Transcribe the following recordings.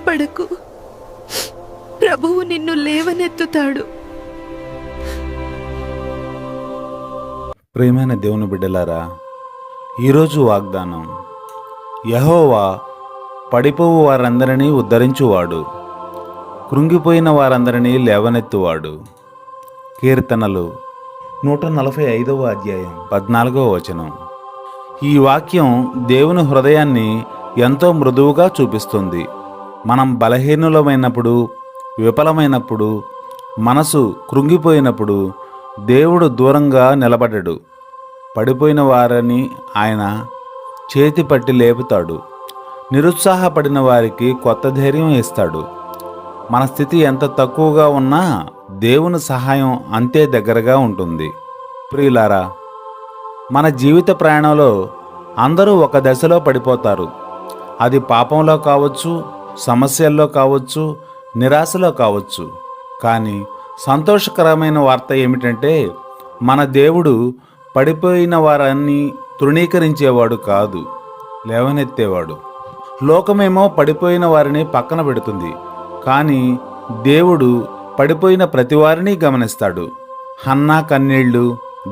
భయపడకు, ప్రభువు నిన్ను లేవనెత్తుతాడు. ప్రియమైన దేవుని బిడ్డలారా, ఈరోజు వాగ్దానం: యెహోవా పడిపోవు వారందరినీ ఉద్ధరించువాడు, కృంగిపోయిన వారందరినీ లేవనెత్తువాడు. కీర్తనలు 145వ అధ్యాయం 14వ వచనం. ఈ వాక్యం దేవుని హృదయాన్ని ఎంతో మృదువుగా చూపిస్తుంది. మనం బలహీనులమైనప్పుడు, విఫలమైనప్పుడు, మనసు కృంగిపోయినప్పుడు దేవుడు దూరంగా నిలబడడు. పడిపోయిన వారిని ఆయన చేతి పట్టి లేపుతాడు. నిరుత్సాహపడిన వారికి కొత్త ధైర్యం ఇస్తాడు. మన స్థితి ఎంత తక్కువగా ఉన్నా దేవుని సహాయం అంతే దగ్గరగా ఉంటుంది. ప్రియులారా, మన జీవిత ప్రయాణంలో అందరూ ఒక దశలో పడిపోతారు. అది పాపంలో కావచ్చు, సమస్యల్లో కావచ్చు, నిరాశలో కావచ్చు. కానీ సంతోషకరమైన వార్త ఏమిటంటే, మన దేవుడు పడిపోయిన వారిని తృణీకరించేవాడు కాదు, లేవనెత్తేవాడు. లోకమేమో పడిపోయిన వారిని పక్కన పెడుతుంది, కానీ దేవుడు పడిపోయిన ప్రతి వారిని గమనిస్తాడు. హన్నా కన్నీళ్లు,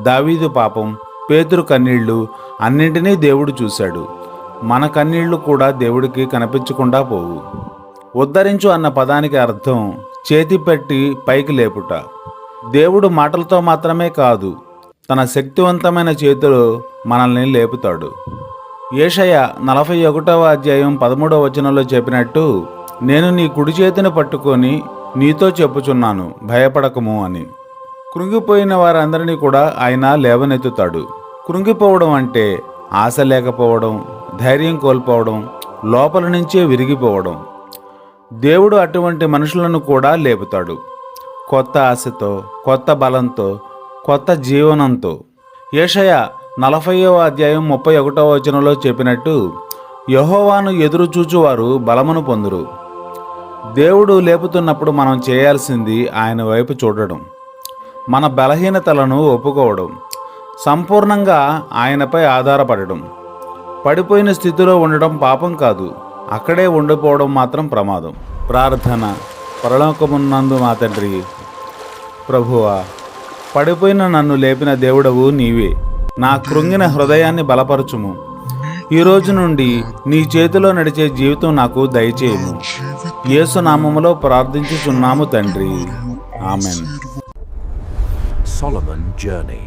దావీదు పాపం, పేతురు కన్నీళ్లు అన్నింటినీ దేవుడు చూశాడు. మన కన్నీళ్లు కూడా దేవుడికి కనిపించకుండా పోవు. ఉద్ధరించు అన్న పదానికి అర్థం చేతి పెట్టి పైకి లేపుట. దేవుడు మాటలతో మాత్రమే కాదు, తన శక్తివంతమైన చేతిలో మనల్ని లేపుతాడు. యెషయా 41వ అధ్యాయం 13వ వచనంలో చెప్పినట్టు, నేను నీ కుడి చేతిని పట్టుకొని నీతో చెప్పుచున్నాను, భయపడకము అని. కృంగిపోయిన వారందరినీ కూడా ఆయన లేవనెత్తుతాడు. కృంగిపోవడం అంటే ఆశ లేకపోవడం, ధైర్యం కోల్పోవడం, లోపల నుంచే విరిగిపోవడం. దేవుడు అటువంటి మనుషులను కూడా లేపుతాడు, కొత్త ఆశతో, కొత్త బలంతో, కొత్త జీవనంతో. యెషయా 40వ అధ్యాయం 31వ వచనంలో చెప్పినట్టు, యెహోవాను ఎదురు చూచువారు బలమును పొందురు. దేవుడు లేపుతున్నప్పుడు మనం చేయాల్సింది ఆయన వైపు చూడడం, మన బలహీనతలను ఒప్పుకోవడం, సంపూర్ణంగా ఆయనపై ఆధారపడడం. పడిపోయిన స్థితిలో ఉండడం పాపం కాదు, అక్కడే ఉండిపోవడం మాత్రం ప్రమాదం. ప్రార్థన. పరలోకమున్నందు మా తండ్రి, ప్రభువా, పడిపోయిన నన్ను లేపిన దేవుడవు నీవే. నా కృంగిన హృదయాన్ని బలపరచుము. ఈ రోజు నుండి నీ చేతిలో నడిచే జీవితం నాకు దయచేయము. యేసు నామములో ప్రార్థించుచున్నాము తండ్రి, ఆమెన్. Solomon Journey.